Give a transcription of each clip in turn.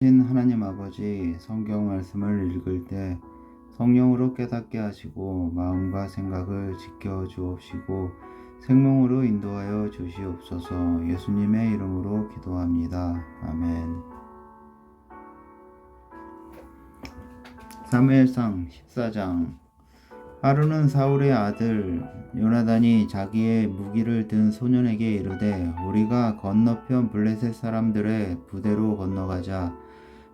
하나님 아버지, 성경 말씀을 읽을 때 성령으로 깨닫게 하시고 마음과 생각을 지켜 주옵시고 생명으로 인도하여 주시옵소서. 예수님의 이름으로 기도합니다. 아멘. 사무엘상 14장. 하루는 사울의 아들 요나단이 자기의 무기를 든 소년에게 이르되 우리가 건너편 블레셋 사람들의 부대로 건너가자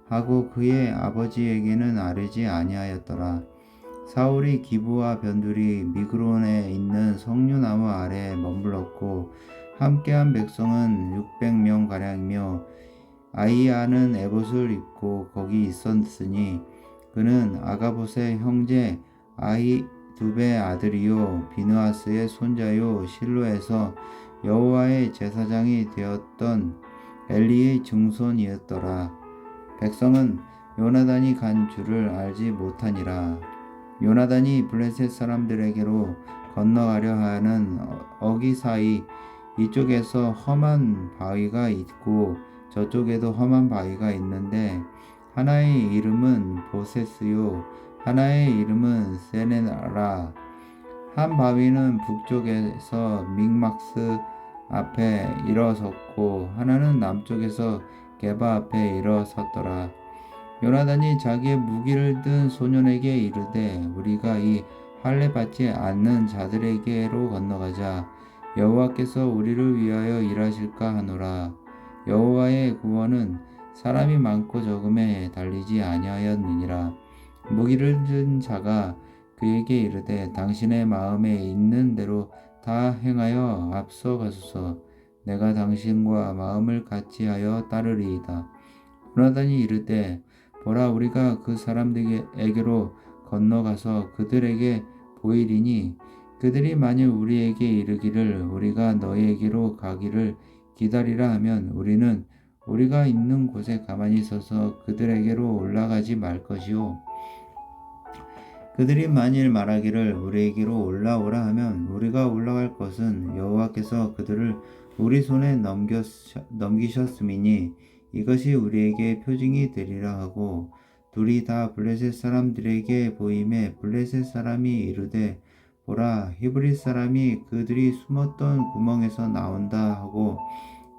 하고 그의 아버지에게는 아뢰지 아니하였더라. 사울이 기브와 변두리 미그론에 있는 석류나무 아래 머물렀고 함께한 백성은 600명 가량이며 아이야는 에봇을 입고 거기 있었으니 그는 아가봇의 형제 아히두베의 아들이요 비느하스의 손자요 실로에서 여호와의 제사장이 되었던 엘리의 증손이었더라. 백성은 요나단이 간 줄을 알지 못하니라. 요나단이 블레셋 사람들에게로 건너가려 하는 어기 사이 이쪽에서 험한 바위가 있고 저쪽에도 험한 바위가 있는데 하나의 이름은 보세스요 하나의 이름은 세네라. 한 바위는 북쪽에서 믹막스 앞에 일어섰고 하나는 남쪽에서 게바 앞에 일어섰더라. 요나단이 자기의 무기를 든 소년에게 이르되 우리가 이 할례 받지 않는 자들에게로 건너가자. 여호와께서 우리를 위하여 일하실까 하노라. 여호와의 구원은 사람이 많고 적음에 달리지 아니하였느니라. 무기를 든 자가 그에게 이르되 당신의 마음에 있는 대로 다 행하여 앞서 가소서. 내가 당신과 마음을 같이하여 따르리이다. 요나단이 이르되 보라 우리가 그 사람들에게로 건너가서 그들에게 보이리니 그들이 만일 우리에게 이르기를 우리가 너희에게로 가기를 기다리라 하면 우리는 우리가 있는 곳에 가만히 서서 그들에게로 올라가지 말 것이요 그들이 만일 말하기를 우리에게로 올라오라 하면 우리가 올라갈 것은 여호와께서 그들을 우리 손에 넘기셨음이니 이것이 우리에게 표징이 되리라 하고 둘이 다 블레셋 사람들에게 보임에 블레셋 사람이 이르되 보라 히브리 사람이 그들이 숨었던 구멍에서 나온다 하고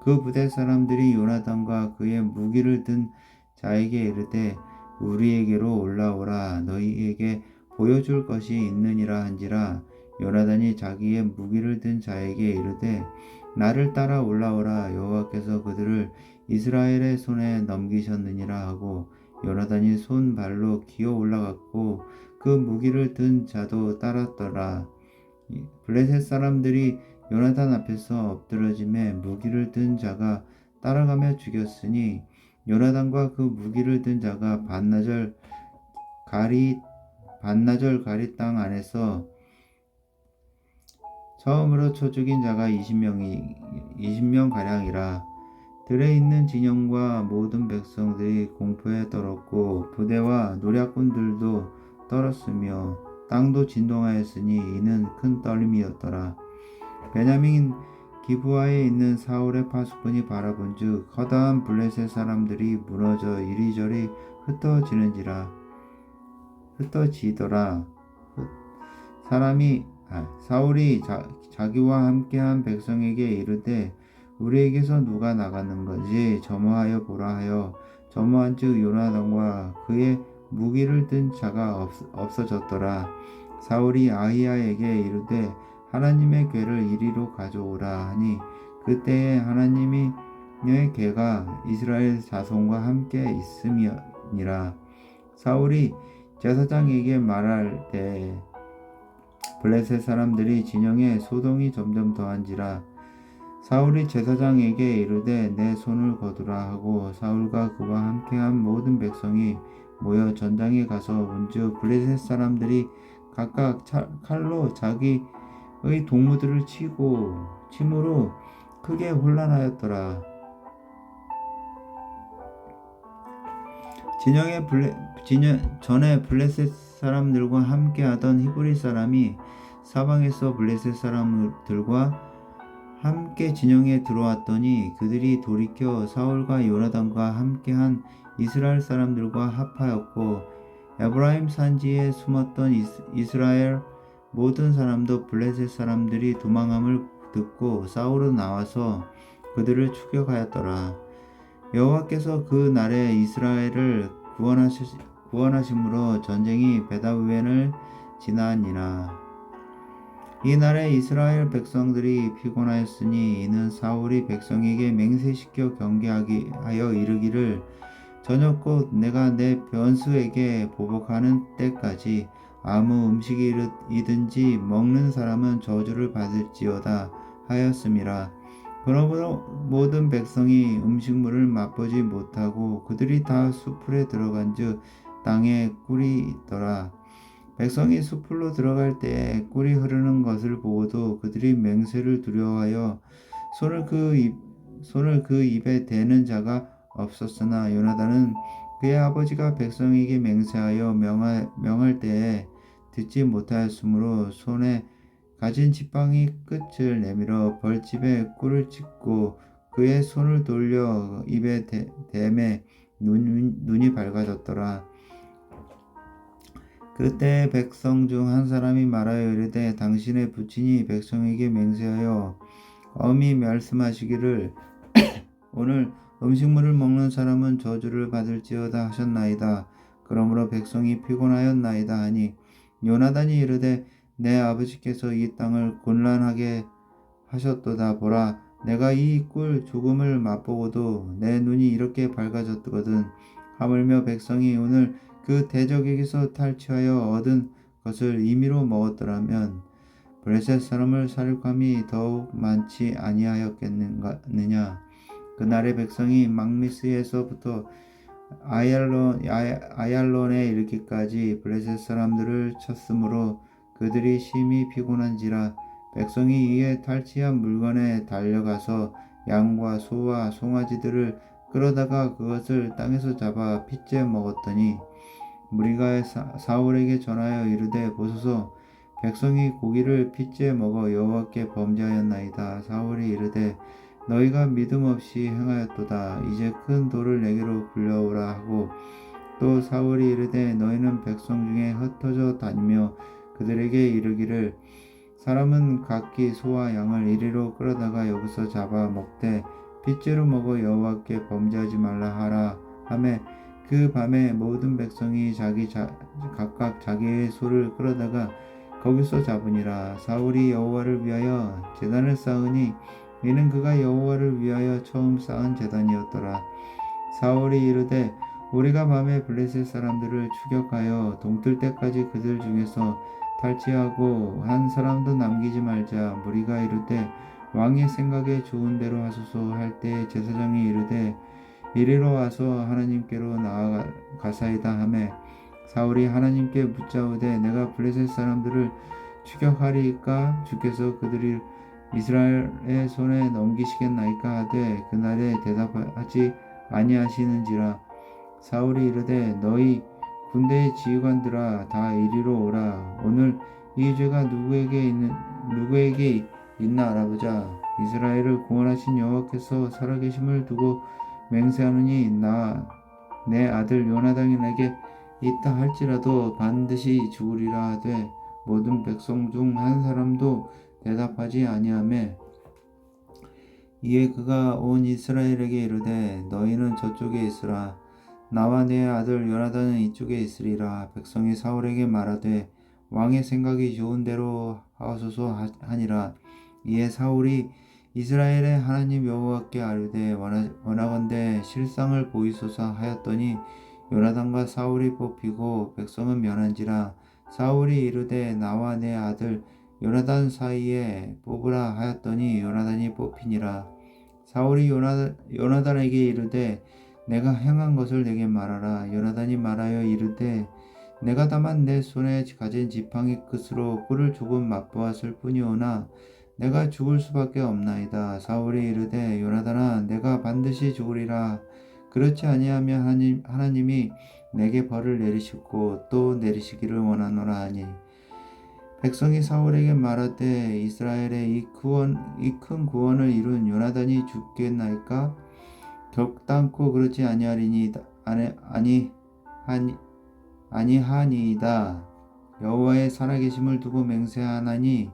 그 부대 사람들이 요나단과 그의 무기를 든 자에게 이르되 우리에게로 올라오라 너희에게 보여줄 것이 있느니라 한지라. 요나단이 자기의 무기를 든 자에게 이르되 나를 따라 올라오라 여호와께서 그들을 이스라엘의 손에 넘기셨느니라 하고 요나단이 손 발로 기어 올라갔고 그 무기를 든 자도 따랐더라. 블레셋 사람들이 요나단 앞에서 엎드러짐에 무기를 든 자가 따라가며 죽였으니 요나단과 그 무기를 든 자가 반나절 가리 땅 안에서 처음으로 쳐 죽인 자가 20명 가량이라. 들에 있는 진영과 모든 백성들이 공포에 떨었고 부대와 노략군들도 떨었으며 땅도 진동하였으니 이는 큰 떨림이었더라. 베냐민 기브아에 있는 사울의 파수꾼이 바라본즉 허다한 블레셋 사람들이 무너져 이리저리 흩어지더라. 사울이 자기와 함께한 백성에게 이르되 우리에게서 누가 나가는 건지 점호하여 보라 하여 점호한즉 요나단과 그의 무기를 든 자가 없어졌더라. 사울이 아히야에게 이르되 하나님의 궤를 이리로 가져오라 하니 그때에 하나님의 궤가 이스라엘 자손과 함께 있음이니라. 사울이 제사장에게 말할 때 블레셋 사람들이 진영에 소동이 점점 더한지라. 사울이 제사장에게 이르되 내 손을 거두라 하고 사울과 그와 함께한 모든 백성이 모여 전장에 가서 온즉 블레셋 사람들이 각각 칼로 자기의 동무들을 침으로 크게 혼란하였더라. 전에 블레셋 사람들과 함께하던 히브리 사람이 사방에서 블레셋 사람들과 함께 진영에 들어왔더니 그들이 돌이켜 사울과 요나단과 함께한 이스라엘 사람들과 합하였고 에브라임 산지에 숨었던 이스라엘 모든 사람도 블레셋 사람들이 도망함을 듣고 사울은 나와서 그들을 추격하였더라. 여호와께서 그 날에 이스라엘을 구원하심으로 전쟁이 베다웬을 지나니라. 이 날에 이스라엘 백성들이 피곤하였으니 이는 사울이 백성에게 맹세시켜 경계하여 이르기를 저녁 곧 내가 내 변수에게 보복하는 때까지 아무 음식이든지 먹는 사람은 저주를 받을지어다 하였음이라. 그러므로 모든 백성이 음식물을 맛보지 못하고 그들이 다 수풀에 들어간즉 땅에 꿀이 있더라. 백성이 수풀로 들어갈 때에 꿀이 흐르는 것을 보고도 그들이 맹세를 두려워하여 손을 그 입에 대는 자가 없었으나 요나단은 그의 아버지가 백성에게 맹세하여 명할 때에 듣지 못하였으므로 손에 가진 지팡이 끝을 내밀어 벌집에 꿀을 찍고 그의 손을 돌려 입에 대매 눈이 밝아졌더라. 그때 백성 중 한 사람이 말하여 이르되 당신의 부친이 백성에게 맹세하여 엄히 말씀하시기를 오늘 음식물을 먹는 사람은 저주를 받을지어다 하셨나이다. 그러므로 백성이 피곤하였나이다 하니 요나단이 이르되 내 아버지께서 이 땅을 곤란하게 하셨도다. 보라 내가 이 꿀 조금을 맛보고도 내 눈이 이렇게 밝아졌거든. 하물며 백성이 오늘 그 대적에게서 탈취하여 얻은 것을 임의로 먹었더라면 블레셋 사람을 살육함이 더욱 많지 아니하였겠느냐. 그날의 백성이 막미스에서부터 아얄론에 이르기까지 블레셋 사람들을 쳤으므로 그들이 심히 피곤한지라. 백성이 이에 탈취한 물건에 달려가서 양과 소와 송아지들을 끌어다가 그것을 땅에서 잡아 핏째 먹었더니 무리가 사울에게 전하여 이르되 보소서 백성이 고기를 핏째 먹어 여호와께 범죄하였나이다. 사울이 이르되 너희가 믿음 없이 행하였도다. 이제 큰 돌을 내게로 굴려오라 하고 또 사울이 이르되 너희는 백성 중에 흩어져 다니며 그들에게 이르기를 사람은 각기 소와 양을 이리로 끌어다가 여기서 잡아 먹되 핏째로 먹어 여호와께 범죄하지 말라 하라 하매 그 밤에 모든 백성이 각각 자기의 소를 끌어다가 거기서 잡으니라. 사울이 여호와를 위하여 제단을 쌓으니 이는 그가 여호와를 위하여 처음 쌓은 제단이었더라. 사울이 이르되 우리가 밤에 블레셋 사람들을 추격하여 동뜰 때까지 그들 중에서 탈취하고 한 사람도 남기지 말자. 무리가 이르되 왕의 생각에 좋은 대로 하소서 할 때에 제사장이 이르되 이리로 와서 하나님께로 나아가사이다 하매 사울이 하나님께 묻자오되 내가 블레셋 사람들을 추격하리이까 주께서 그들을 이스라엘의 손에 넘기시겠나이까 하되 그날에 대답하지 아니하시는지라. 사울이 이르되 너희 군대의 지휘관들아 다 이리로 오라. 오늘 이 죄가 누구에게 있나 알아보자. 이스라엘을 구원하신 여호와께서 살아계심을 두고 맹세하노니 내 아들 요나단에게 있다 할지라도 반드시 죽으리라 하되 모든 백성 중 한 사람도 대답하지 아니하매 이에 그가 온 이스라엘에게 이르되 너희는 저쪽에 있으라. 나와 내 아들 요나단은 이쪽에 있으리라. 백성이 사울에게 말하되 왕의 생각이 좋은 대로 하소서 하니라. 이에 사울이 이스라엘의 하나님 여호와께 아뢰되 원하건대 실상을 보이소서 하였더니 요나단과 사울이 뽑히고 백성은 면한지라. 사울이 이르되 나와 내 아들 요나단 사이에 뽑으라 하였더니 요나단이 뽑히니라. 사울이 요나단에게 이르되 내가 행한 것을 내게 말하라. 요나단이 말하여 이르되 내가 다만 내 손에 가진 지팡이 끝으로 꿀을 조금 맛보았을 뿐이오나 내가 죽을 수밖에 없나이다. 사울이 이르되 요나단아 내가 반드시 죽으리라. 그렇지 아니하면 하나님이 내게 벌을 내리시고 또 내리시기를 원하노라 하니 백성이 사울에게 말하되 이스라엘의 이 큰 구원을 이룬 요나단이 죽겠나이까? 결단코 그렇지 아니하니이다. 여호와의 살아계심을 두고 맹세하나니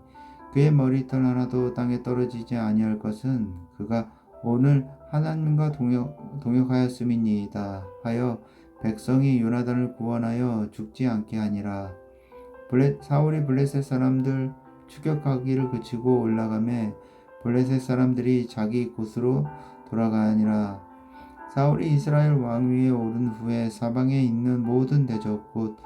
그의 머리털 하나도 땅에 떨어지지 아니할 것은 그가 오늘 하나님과 동역하였음이니이다 하여 백성이 요나단을 구원하여 죽지 않게 하니라. 사울이 블레셋 사람들 추격하기를 그치고 올라가매 블레셋 사람들이 자기 곳으로 돌아가니라. 사울이 이스라엘 왕위에 오른 후에 사방에 있는 모든 대적 곧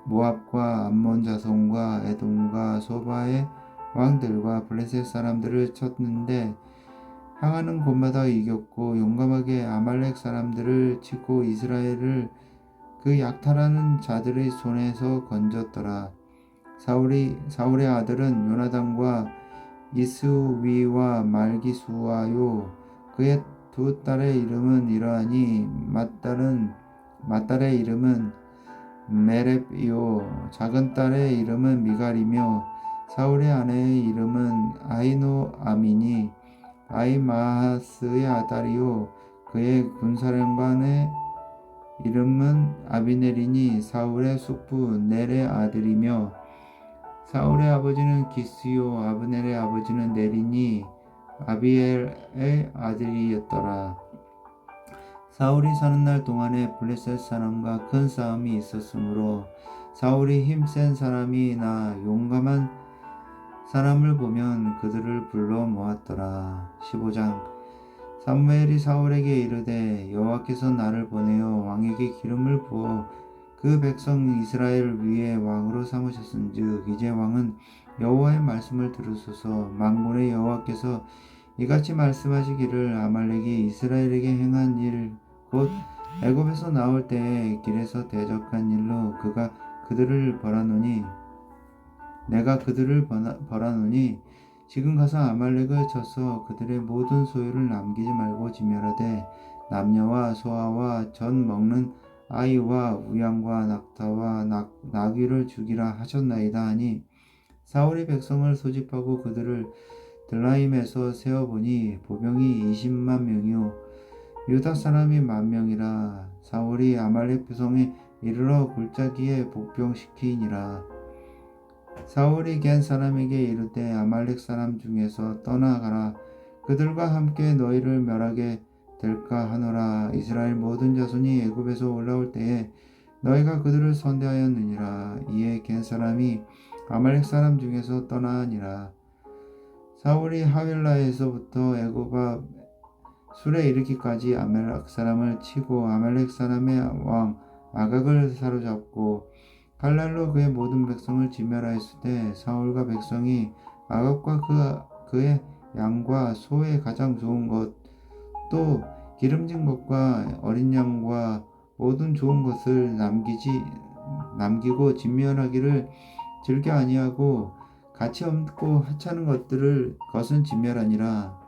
모압과 암몬 자손과 에돔과 소바의 왕들과 블레셋 사람들을 쳤는데 향하는 곳마다 이겼고 용감하게 아말렉 사람들을 치고 이스라엘을 그 약탈하는 자들의 손에서 건졌더라. 사울의 아들은 요나단과 이스위와 말기수아요. 그의 두 딸의 이름은 이러하니 맏딸의 이름은 메렙이요 작은 딸의 이름은 미갈이며 사울의 아내의 이름은 아히노아미니 아히마하스의 아들이요 그의 군사령관의 이름은 아비넬이니 사울의 숙부 넬의 아들이며 사울의 아버지는 기스요 아브넬의 아버지는 넬이니 아비엘의 아들이었더라. 사울이 사는 날 동안에 블레셋 사람과 큰 싸움이 있었으므로 사울이 힘센 사람이나 용감한 사람을 보면 그들을 불러 모았더라. 15장 사무엘이 사울에게 이르되 여호와께서 나를 보내어 왕에게 기름을 부어 그 백성 이스라엘 위에 왕으로 삼으셨은즉 이제 왕은 여호와의 말씀을 들으소서. 만군의 여호와께서 이같이 말씀하시기를 아말렉이 이스라엘에게 행한 일 곧 애굽에서 나올 때에 길에서 대적한 일로 내가 그들을 벌하노니 지금 가서 아말렉을 쳐서 그들의 모든 소유를 남기지 말고 진멸하되 남녀와 소아와 젖 먹는 아이와 우양과 낙타와 나귀를 죽이라 하셨나이다 하니 사울이 백성을 소집하고 그들을 들라임에서 세어보니 보병이 20만 명이요 유다 사람이 10,000명이라. 사울이 아말렉 백성에 이르러 골짜기에 복병시키니라. 사울이 겐 사람에게 이르되 아말렉 사람 중에서 떠나가라. 그들과 함께 너희를 멸하게 될까 하노라. 이스라엘 모든 자손이 애굽에서 올라올 때에 너희가 그들을 선대하였느니라. 이에 겐 사람이 아말렉 사람 중에서 떠나니라. 사울이 하윌라에서부터 애굽 앞 술에 이르기까지 아말렉 사람을 치고 아말렉 사람의 왕 아각을 사로잡고 칼날로 그의 모든 백성을 진멸하였을 때 사울과 백성이 아각과 그의 양과 소의 가장 좋은 것 또 기름진 것과 어린 양과 모든 좋은 것을 남기고 진멸하기를 즐겨 아니하고 가치 없고 하찮은 것은 진멸하니라.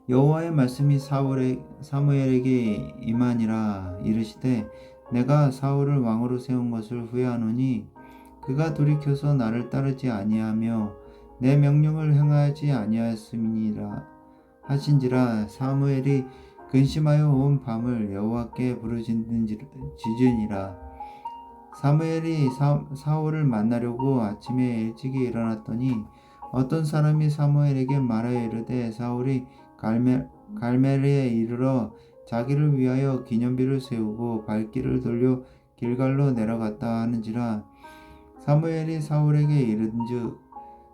여호와의 말씀이 사무엘에게 임하니라. 이르시되 내가 사울을 왕으로 세운 것을 후회하노니 그가 돌이켜서 나를 따르지 아니하며 내 명령을 행하지 아니하였음이니라 하신지라. 사무엘이 근심하여 온 밤을 여호와께 부르짖으니라. 사무엘이 사울을 만나려고 아침에 일찍이 일어났더니 어떤 사람이 사무엘에게 말하여 이르되 사울이 갈멜리에 이르러 자기를 위하여 기념비를 세우고 발길을 돌려 길갈로 내려갔다 하는지라. 사무엘이 사울에게 이른즉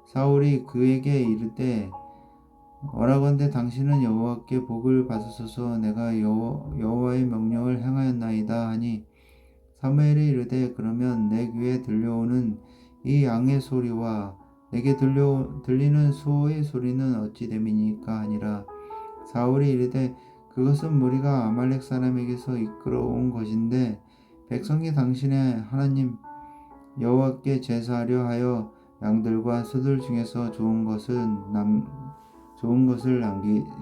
사울이 그에게 이르되 오라건대 당신은 여호와께 복을 받으소서. 내가 여호와의 명령을 행하였나이다 하니 사무엘이 이르되 그러면 내 귀에 들려오는 이 양의 소리와 내게 들리는 소의 소리는 어찌 됨이니까 하니라. 사울이 이르되 그것은 무리가 아말렉 사람에게서 이끌어온 것인데 백성이 당신의 하나님 여호와께 제사하려 하여 양들과 소들 중에서 좋은 것을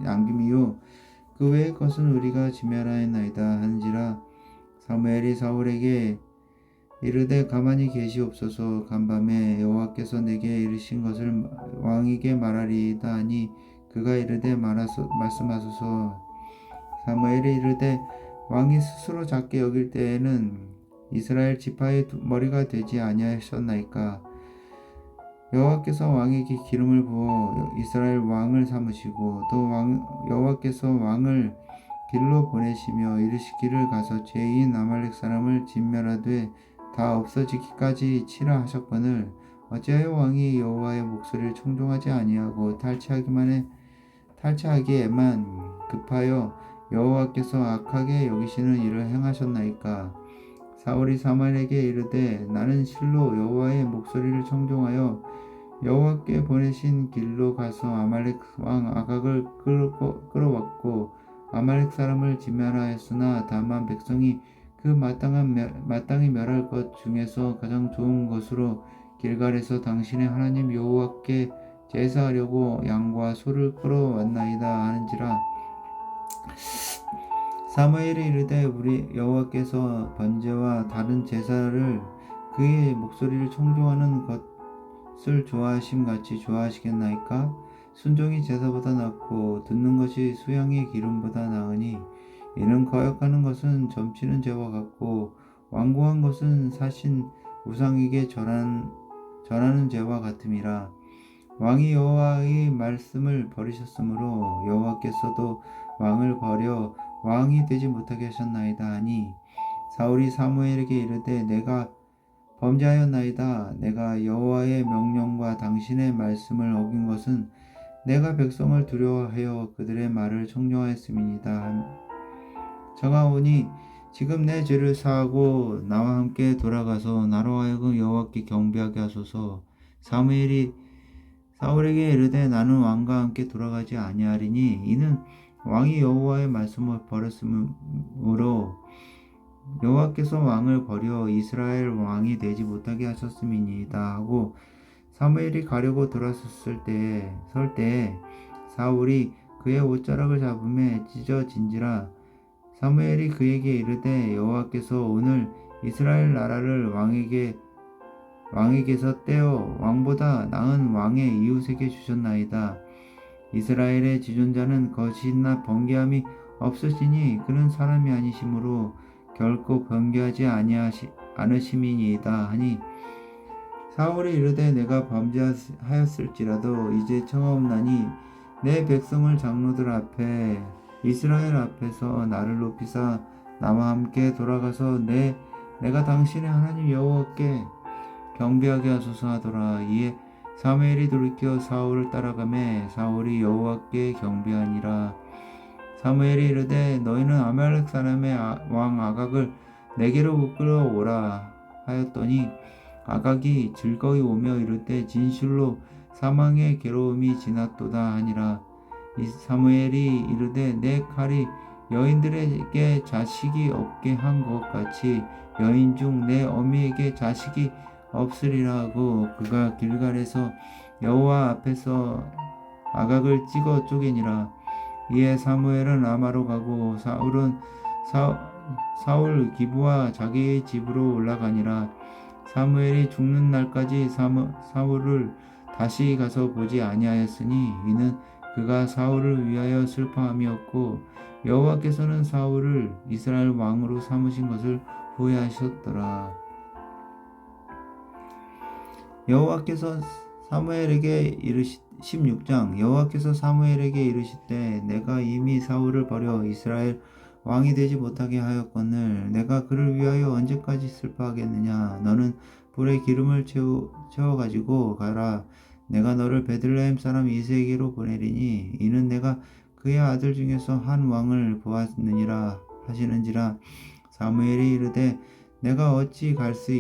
남김이요 그 외의 것은 우리가 진멸하였나이다 하는지라. 사무엘이 사울에게 이르되 가만히 계시옵소서. 간밤에 여호와께서 내게 이르신 것을 왕에게 말하리이다 하니 그가 이르되 말씀하소서. 사무엘이 이르되 왕이 스스로 작게 여길 때에는 이스라엘 지파의 머리가 되지 아니하셨나이까. 여호와께서 왕에게 기름을 부어 이스라엘 왕을 삼으시고 또 여호와께서 왕을 길로 보내시며 이르시기를 가서 죄인 아말렉 사람을 진멸하되 다 없어지기까지 치라 하셨거늘 어찌하여 왕이 여호와의 목소리를 청종하지 아니하고 탈취하기에만 급하여 여호와께서 악하게 여기시는 일을 행하셨나이까. 사울이 사무엘에게 이르되 나는 실로 여호와의 목소리를 청종하여 여호와께 보내신 길로 가서 아말렉 왕 아각을 끌어왔고 아말렉 사람을 진멸하였으나 다만 백성이 그 마땅히 멸할 것 중에서 가장 좋은 것으로 길갈에서 당신의 하나님 여호와께 제사하려고 양과 소를 끌어왔나이다 하는지라. 사무엘이 이르되 우리 여호와께서 번제와 다른 제사를 그의 목소리를 청종하는 것을 좋아하심 같이 좋아하시겠나이까? 순종이 제사보다 낫고 듣는 것이 수양의 기름보다 나으니 이는 거역하는 것은 점치는 죄와 같고 완고한 것은 사신 우상에게 절하는 죄와 같음이라. 왕이 여호와의 말씀을 버리셨으므로 여호와께서도 왕을 버려 왕이 되지 못하게 하셨나이다 하니 사울이 사무엘에게 이르되 내가 범죄하였나이다. 내가 여호와의 명령과 당신의 말씀을 어긴 것은 내가 백성을 두려워하여 그들의 말을 청종하였음이니이다. 정하오니 지금 내 죄를 사하고 나와 함께 돌아가서 나로 하여금 여호와께 경배하게 하소서. 사무엘이 사울에게 이르되 나는 왕과 함께 돌아가지 아니하리니 이는 왕이 여호와의 말씀을 버렸으므로 여호와께서 왕을 버려 이스라엘 왕이 되지 못하게 하셨음이니이다 하고 사무엘이 가려고 돌아섰을 때에 사울이 그의 옷자락을 잡음에 찢어진지라. 사무엘이 그에게 이르되 여호와께서 오늘 이스라엘 나라를 왕에게서 떼어 왕보다 나은 왕의 이웃에게 주셨나이다. 이스라엘의 지존자는 거짓이나 번개함이 없으시니 그는 사람이 아니시므로 결코 번개하지 않으심이니이다 하니 사울이 이르되 내가 범죄하였을지라도 이제 청하옵나니 내 백성을 장로들 앞에 이스라엘 앞에서 나를 높이사 나와 함께 돌아가서 내가 당신의 하나님 여호와께 경배하게 하소서 하더라. 이에 사무엘이 돌이켜 사울을 따라가매 사울이 여호와께 경배하니라. 사무엘이 이르되 너희는 아말렉 사람의 왕 아각을 내게로 끌어오라 하였더니 아각이 즐거이 오며 이르되 진실로 사망의 괴로움이 지났도다 하니라. 이 사무엘이 이르되 내 칼이 여인들에게 자식이 없게 한 것 같이 여인 중 내 어미에게 자식이 없으리라 하고 그가 길갈에서 여호와 앞에서 아각을 찍어 쪼개니라. 이에 사무엘은 라마로 가고 사울은 사울 기브와 자기의 집으로 올라가니라. 사무엘이 죽는 날까지 사울을 다시 가서 보지 아니하였으니 이는 그가 사울을 위하여 슬퍼함이었고 여호와께서는 사울을 이스라엘 왕으로 삼으신 것을 후회하셨더라. 여호와께서 사무엘에게 16장 여호와께서 사무엘에게 이르시되 내가 이미 사울을 버려 이스라엘 왕이 되지 못하게 하였거늘 내가 그를 위하여 언제까지 슬퍼하겠느냐. 너는 불에 기름을 채워 가지고 가라. 내가 너를 베들레헴 사람 이새에게로 보내리니 이는 내가 그의 아들 중에서 한 왕을 보았느니라 하시는지라. 사무엘이 이르되 내가 어찌 갈 수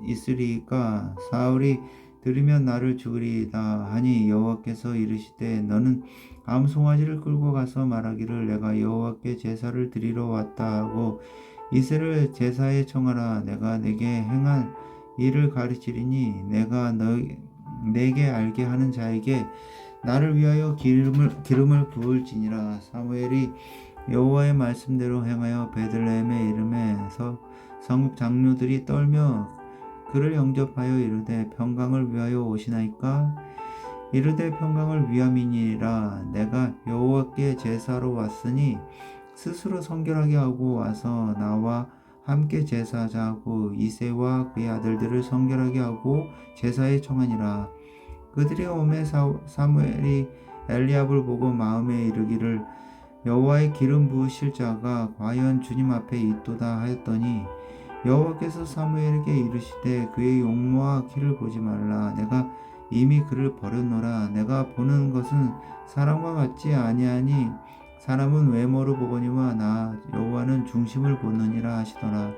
있으리이까. 사울이 들으면 나를 죽으리이다 하니 여호와께서 이르시되 너는 암송아지를 끌고 가서 말하기를 내가 여호와께 제사를 드리러 왔다 하고 이새를 제사에 청하라. 내가 내게 행할 일을 가르치리니 내가 내게 알게 하는 자에게 나를 위하여 기름을 부을지니라. 사무엘이 여호와의 말씀대로 행하여 베들레헴에 이름에서 성읍 장로들이 떨며 그를 영접하여 이르되 평강을 위하여 오시나이까? 이르되 평강을 위함이니라. 내가 여호와께 제사로 왔으니 스스로 성결하게 하고 와서 나와 함께 제사하자 하고 이새와 그의 아들들을 성결하게 하고 제사에 청하니라. 그들이 오매 사무엘이 엘리압을 보고 마음에 이르기를 여호와의 기름 부으실 자가 과연 주님 앞에 있도다 하였더니 여호와께서 사무엘에게 이르시되 그의 용모와 키를 보지 말라. 내가 이미 그를 버렸노라. 내가 보는 것은 사람과 같지 아니하니 사람은 외모로 보거니와 나 여호와는 중심을 보느니라 하시더라.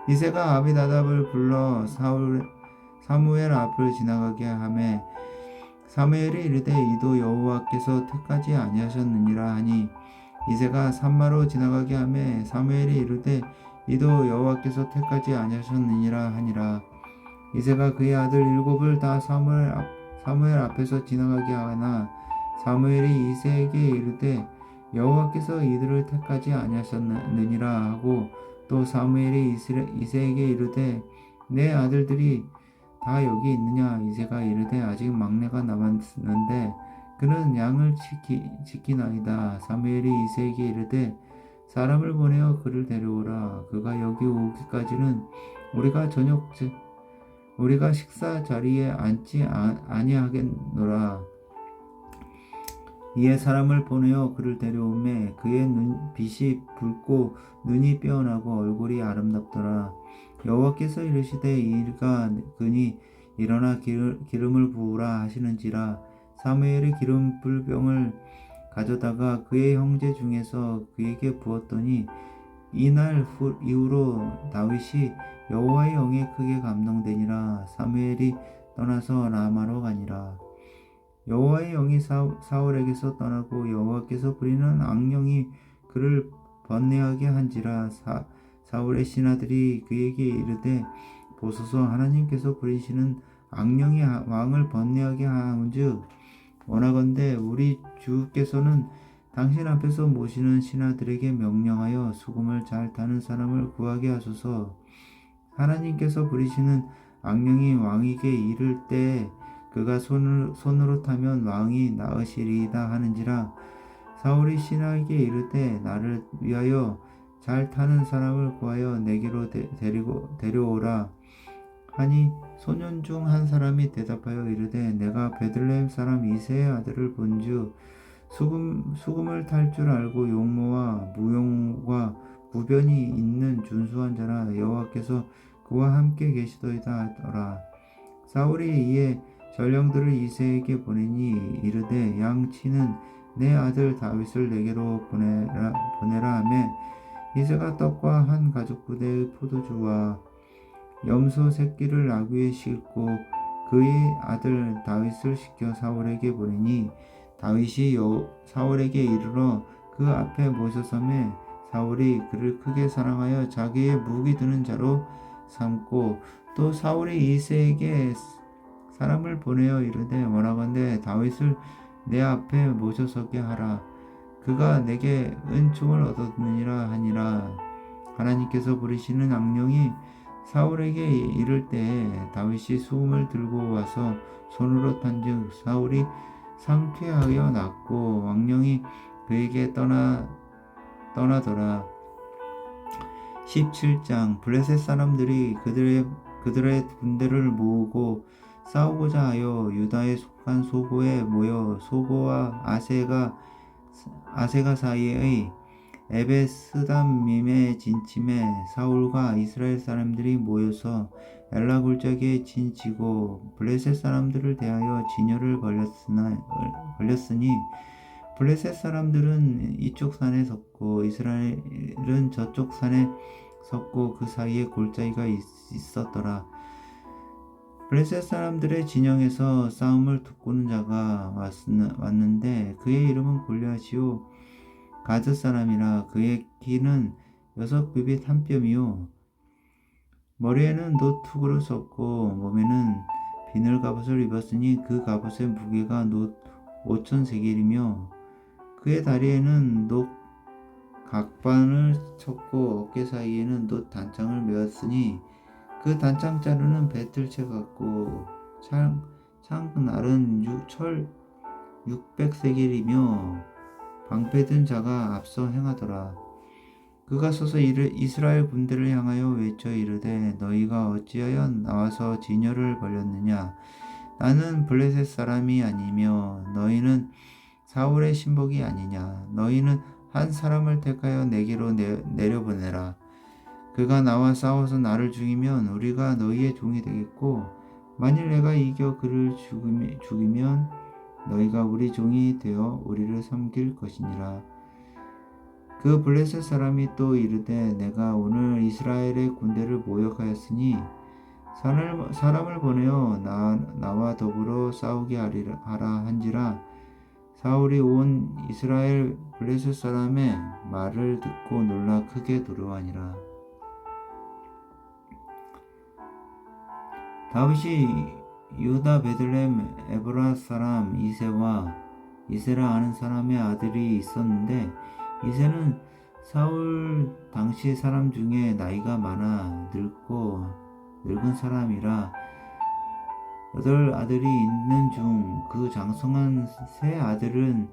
이새가 아비나답을 불러 사무엘 앞을 지나가게 하매 사무엘이 이르되 이도 여호와께서 택하지 아니하셨느니라 하니 이새가 산마로 지나가게 하매 사무엘이 이르되 이도 여호와께서 택하지 아니하셨느니라 하니라. 이새가 그의 아들 7을 다 사무엘 앞에서 지나가게 하나 사무엘이 이새에게 이르되 여호와께서 이들을 택하지 아니하셨느니라 하고 또 사무엘이 이새에게 이르되 내 아들들이 다 여기 있느냐? 이새가 이르되 아직 막내가 남았는데 그는 양을 지키나이다. 사무엘이 이새에게 이르되 사람을 보내어 그를 데려오라. 그가 여기 오기까지는 우리가 식사 자리에 앉지 아니하겠노라. 이에 사람을 보내어 그를 데려오매 그의 빛이 붉고 눈이 빼어나고 얼굴이 아름답더라. 여호와께서 이르시되 이가 그니 일어나 기름을 부으라 하시는지라. 사무엘이 기름 불병을 가져다가 그의 형제 중에서 그에게 부었더니 이날 이후로 다윗이 여호와의 영에 크게 감동되니라. 사무엘이 떠나서 라마로 가니라. 여호와의 영이 사울에게서 떠나고 여호와께서 부리는 악령이 그를 번뇌하게 한지라. 사울의 신하들이 그에게 이르되 보소서 하나님께서 부리시는 악령이 왕을 번뇌하게 하온즉 원하건대 우리 주께서는 당신 앞에서 모시는 신하들에게 명령하여 수금을 잘 타는 사람을 구하게 하소서. 하나님께서 부리시는 악령이 왕에게 이를 때에 그가 손으로 타면 왕이 나으시리이다 하는지라. 사울이 신하에게 이르되 나를 위하여 잘 타는 사람을 구하여 내게로 데려오라 하니 소년 중 한 사람이 대답하여 이르되 내가 베들레헴 사람 이새의 아들을 본즉 수금을 탈 줄 알고 용모와 무용과 무변이 있는 준수한 자라. 여호와께서 그와 함께 계시도이다 하더라. 사울이 이에 전령들을 이새에게 보내니 이르되 양치는 내 아들 다윗을 내게로 보내라 하매 이새가 떡과 한 가죽부대의 포도주와 염소 새끼를 나귀에 싣고 그의 아들 다윗을 시켜 사울에게 보내니 다윗이 사울에게 이르러 그 앞에 모셔서매 사울이 그를 크게 사랑하여 자기의 무기 드는 자로 삼고 또 사울이 이새에게 사람을 보내어 이르되 원하건대 다윗을 내 앞에 모셔서게 하라. 그가 내게 은총을 얻었느니라 하니라. 하나님께서 부리시는 악령이 사울에게 이를 때에 다윗이 수금을 들고 와서 손으로 탄즉 사울이 상쾌하여 낫고 왕령이 그에게 떠나더라. 17장 블레셋 사람들이 그들의 군대를 모으고 싸우고자 하여 유다에 속한 소고에 모여 소고와 아세가 사이의 에베스담밈에 진침해 사울과 이스라엘 사람들이 모여서 엘라 굴작에 진치고 블레셋 사람들을 대하여 진열을 벌였으니 블레셋 사람들은 이쪽 산에 섰고 이스라엘은 저쪽 산에 섰고 그 사이에 골짜기가 있었더라. 블레셋 사람들의 진영에서 싸움을 돋구는 자가 왔는데 그의 이름은 골리앗이요 가즈 사람이라. 그의 키는 6규빗 1뼘이요 머리에는 놋 투구를 썼고 몸에는 비늘 갑옷을 입었으니 그 갑옷의 무게가 놋 5,000세겔이며 그의 다리에는 놋 각반을 쳤고 어깨 사이에는 놋 단창을 메었으니 그 단창자루는 배틀채 같고 창날은 철 600세겔이며 방패든 자가 앞서 행하더라. 그가 서서 이스라엘 군대를 향하여 외쳐 이르되 너희가 어찌하여 나와서 진열을 벌였느냐. 나는 블레셋 사람이 아니며 너희는 사울의 신복이 아니냐. 너희는 한 사람을 택하여 내게로 내려보내라. 그가 나와 싸워서 나를 죽이면 우리가 너희의 종이 되겠고 만일 내가 이겨 그를 죽이면 너희가 우리 종이 되어 우리를 섬길 것이니라. 그 블레셋 사람이 또 이르되 내가 오늘 이스라엘의 군대를 모욕하였으니 사람을 보내어 나와 더불어 싸우게 하라 한지라. 사울이 온 이스라엘 블레셋 사람의 말을 듣고 놀라 크게 두려워하니라. 다윗이 유다 베들레헴 에브라 사람 이세라 하는 사람의 아들이 있었는데 이세는 사울 당시 사람 중에 나이가 많아 늙은 사람이라 8아들이 있는 중 그 장성한 세 아들은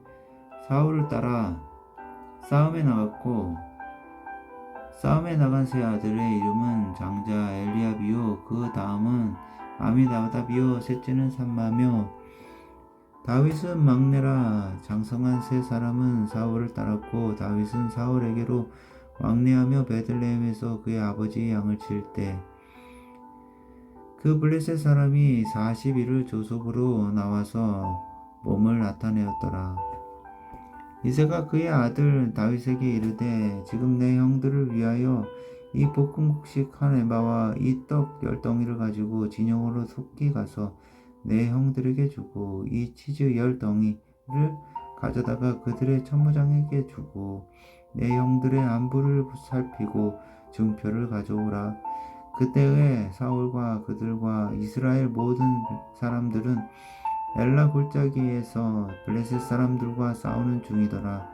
사울을 따라 싸움에 나갔고 싸움에 나간 세 아들의 이름은 장자 엘리압이요 그 다음은 아미나답이요 셋째는 삼마며 다윗은 막내라. 장성한 세 사람은 사울을 따랐고 다윗은 사울에게로 왕래하며 베들레헴에서 그의 아버지의 양을 칠 때 그 블레셋 사람이 40일을 조속으로 나와서 몸을 나타내었더라. 이새가 그의 아들 다윗에게 이르되 지금 내 형들을 위하여 이 볶음국식 한 에바와 이 떡 10덩이를 가지고 진영으로 속히 가서 내 형들에게 주고 이 치즈 10덩이를 가져다가 그들의 천부장에게 주고 내 형들의 안부를 살피고 증표를 가져오라. 그때에 사울과 그들과 이스라엘 모든 사람들은 엘라 골짜기에서 블레셋 사람들과 싸우는 중이더라.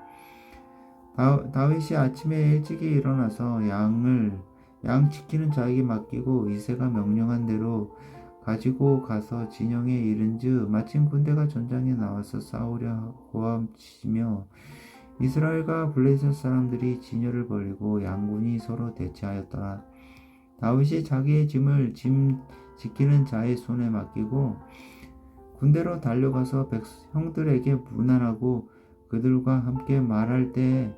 다윗이 아침에 일찍이 일어나서 양 지키는 자에게 맡기고 이새가 명령한 대로 가지고 가서 진영에 이른즉 마침 군대가 전장에 나와서 싸우려 고함치며 이스라엘과 블레셋 사람들이 진열을 벌이고 양군이 서로 대치하였더라. 다윗이 자기의 짐을 짐 지키는 자의 손에 맡기고 군대로 달려가서 형들에게 문안하고 그들과 함께 말할 때에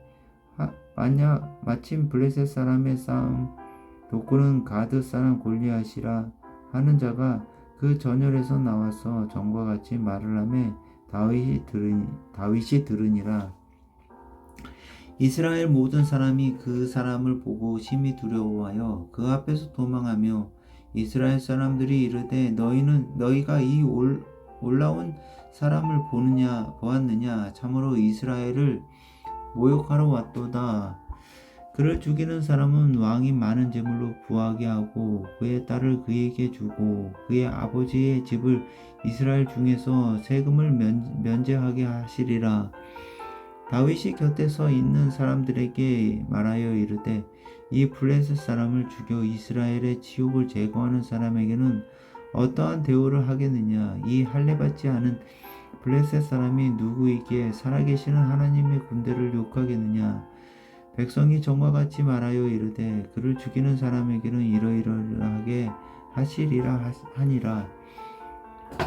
만약 마침 블레셋 사람의 싸움 돋구는 가드 사람 골리앗이라 하는 자가 그 전열에서 나와서 전과 같이 말을 하며 다윗이 들으니라. 이스라엘 모든 사람이 그 사람을 보고 심히 두려워하여 그 앞에서 도망하며 이스라엘 사람들이 이르되 너희가 이 올라온 사람을 보았느냐 참으로 이스라엘을 모욕하러 왔도다. 그를 죽이는 사람은 왕이 많은 제물로 부하게 하고 그의 딸을 그에게 주고 그의 아버지의 집을 이스라엘 중에서 세금을 면제하게 하시리라. 다윗이 곁에 서 있는 사람들에게 말하여 이르되 이 블레셋 사람을 죽여 이스라엘의 치욕을 제거하는 사람에게는 어떠한 대우를 하겠느냐. 이 할례받지 않은 블레셋 사람이 누구이기에 살아계시는 하나님의 군대를 욕하겠느냐. 백성이 전과 같이 말하여 이르되 그를 죽이는 사람에게는 이러이러하게 하시리라 하니라.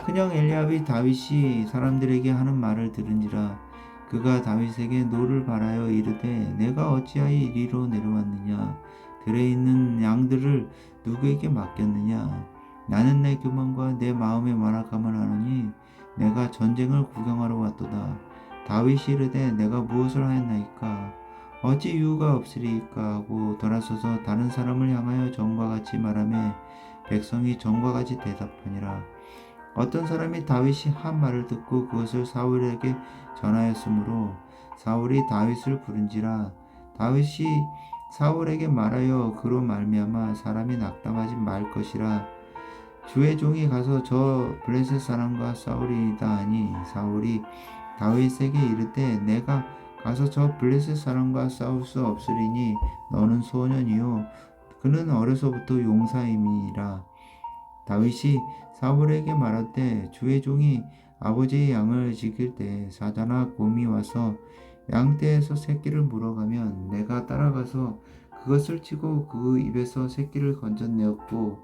그냥 엘리압이 다윗이 사람들에게 하는 말을 들은지라. 그가 다윗에게 노를 바라여 이르되 내가 어찌하여 이리로 내려왔느냐. 들에 있는 양들을 누구에게 맡겼느냐. 나는 내 교만과 내 마음의 완악함을 아노니 내가 전쟁을 구경하러 왔도다. 다윗이 이르되 내가 무엇을 하였나이까. 어찌 이유가 없으리이까 하고 돌아서서 다른 사람을 향하여 전과 같이 말하며 백성이 전과 같이 대답하니라. 어떤 사람이 다윗이 한 말을 듣고 그것을 사울에게 전하였으므로 사울이 다윗을 부른지라. 다윗이 사울에게 말하여 그로 말미암아 사람이 낙담하지 말 것이라. 주의 종이 가서 저 블레셋 사람과 싸우리이다 하니 사울이 다윗에게 이르되 내가 가서 저 블레셋 사람과 싸울 수 없으리니 너는 소년이요 그는 어려서부터 용사임이라. 다윗이 사울에게 말할 주의 종이 아버지의 양을 지킬 때 사자나 곰이 와서 양떼에서 새끼를 물어가면 내가 따라가서 그것을 치고 그 입에서 새끼를 건져내었고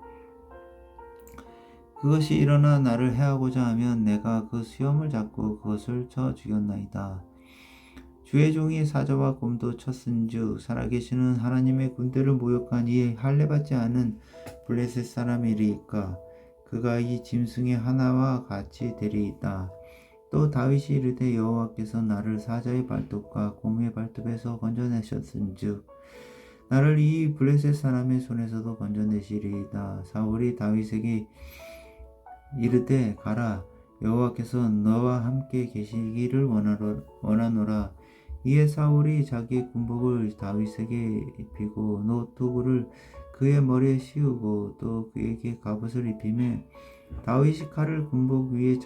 그것이 일어나 나를 해하고자 하면 내가 그 수염을 잡고 그것을 쳐 죽였나이다. 주의 종이 사자와 곰도 쳤은즉 살아계시는 하나님의 군대를 모욕한 이 할례받지 않은 블레셋 사람이리까. 그가 이 짐승의 하나와 같이 되리이다. 또 다윗이 이르되 여호와께서 나를 사자의 발톱과 곰의 발톱에서 건져내셨은즉 나를 이 블레셋 사람의 손에서도 건져내시리이다. 사울이 다윗에게 이르되 가라, 여호와께서 너와 함께 계시기를 원하노라. 이에 사울이 자기 군복을 다윗에게 입히고 노트구를 그의 머리에 씌우고 또 그에게 갑옷을 입히매 다윗이 칼을 군복 위에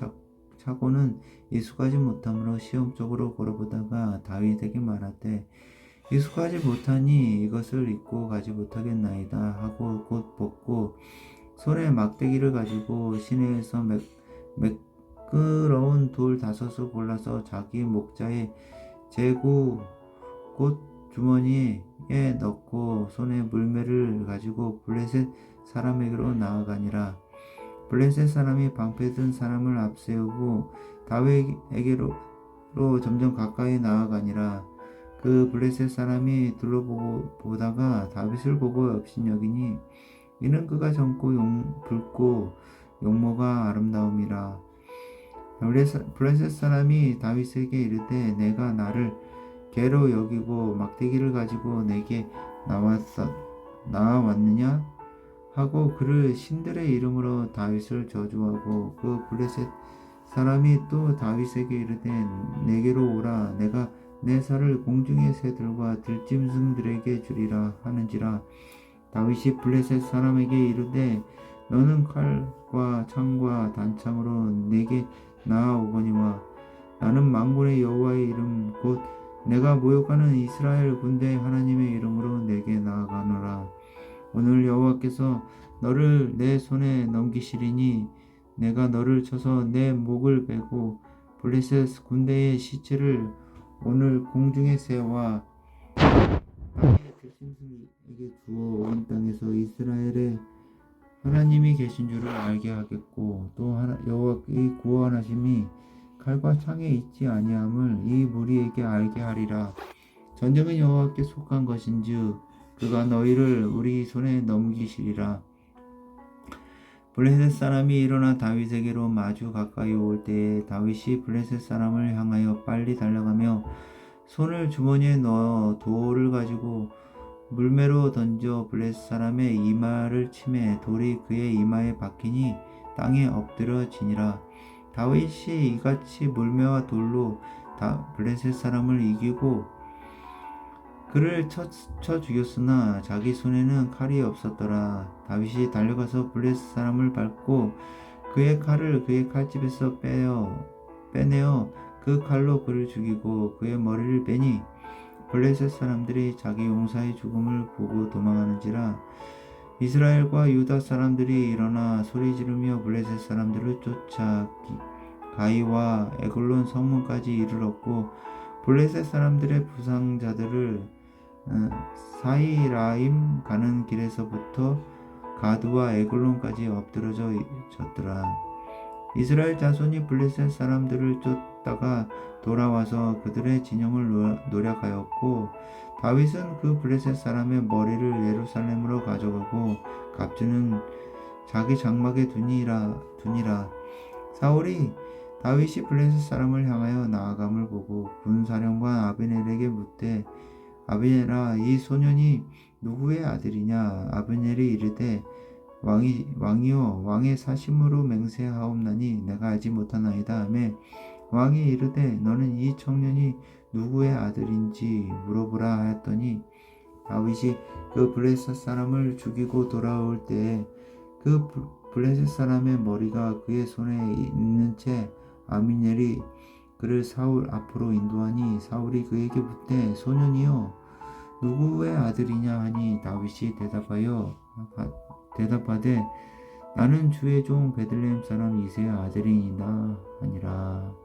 차고는 익숙하지 못하므로 시험적으로 걸어보다가 다윗에게 말하되 익숙하지 못하니 이것을 입고 가지 못하겠나이다 하고 곧 벗고 손에 막대기를 가지고 시내에서 매끄러운 돌 5을 골라서 자기 목자의 제구 곧 주머니에 넣고 손에 물매를 가지고 블레셋 사람에게로 나아가니라. 블레셋 사람이 방패 든 사람을 앞세우고 다윗에게로 점점 가까이 나아가니라. 그 블레셋 사람이 둘러보다가 다윗을 보고 업신여기니 이는 그가 젊고 붉고 용모가 아름다움이라. 블레셋 사람이 다윗에게 이르되 내가 나를 개로 여기고 막대기를 가지고 내게 나왔느냐 하고 그를 신들의 이름으로 다윗을 저주하고 그 블레셋 사람이 또 다윗에게 이르되 내게로 오라, 내가 내 살을 공중의 새들과 들짐승들에게 주리라 하는지라. 다윗이 블레셋 사람에게 이르되 너는 칼과 창과 단창으로 내게 나아오거니와 나는 만군의 여호와의 이름 곧 내가 모욕하는 이스라엘 군대 하나님의 이름으로 내게 나아가노라. 오늘 여호와께서 너를 내 손에 넘기시리니 내가 너를 쳐서 내 목을 베고 블레셋 군대의 시체를 오늘 공중의 새와 땅의 들짐승에게 주어 온 땅에서 이스라엘의 하나님이 계신 줄을 알게 하겠고 또 여호와의 구원하심이 칼과 창에 있지 아니함을 이 무리에게 알게 하리라. 전쟁은 여호와께 속한 것인즉 그가 너희를 우리 손에 넘기시리라. 블레셋 사람이 일어나 다윗에게로 마주 가까이 올 때에 다윗이 블레셋 사람을 향하여 빨리 달려가며 손을 주머니에 넣어 돌을 가지고 물매로 던져 블레셋 사람의 이마를 치매 돌이 그의 이마에 박히니 땅에 엎드러지니라. 다윗이 이같이 물매와 돌로 블레셋 사람을 이기고 그를 쳐 죽였으나 자기 손에는 칼이 없었더라. 다윗이 달려가서 블레셋 사람을 밟고 그의 칼을 그의 칼집에서 빼내어 그 칼로 그를 죽이고 그의 머리를 빼니 블레셋 사람들이 자기 용사의 죽음을 보고 도망하는지라. 이스라엘과 유다 사람들이 일어나 소리 지르며 블레셋 사람들을 쫓아 가이와 에글론 성문까지 이르렀고 블레셋 사람들의 부상자들을 사이라임 가는 길에서부터 가드와 에글론까지 엎드러졌더라. 이스라엘 자손이 블레셋 사람들을 쫓다가 돌아와서 그들의 진영을 노략하였고 다윗은 그 블레셋 사람의 머리를 예루살렘으로 가져가고 갑주는 자기 장막에 두니라. 사울이 다윗이 블레셋 사람을 향하여 나아감을 보고 군사령관 아브넬에게 묻되 아브넬아, 이 소년이 누구의 아들이냐? 아브넬이 이르되 왕이요 왕의 사심으로 맹세하옵나니 내가 알지 못하나이다 하매 왕이 이르되 너는 이 청년이 누구의 아들인지 물어보라 하였더니 다윗이 그 블레셋 사람을 죽이고 돌아올 때에 그 블레셋 사람의 머리가 그의 손에 있는 채 아브넬이 그를 사울 앞으로 인도하니 사울이 그에게 묻되 소년이여 누구의 아들이냐 하니 다윗이 대답하되 나는 주의 종 베들레헴 사람 이새의 아들이니라 하니라.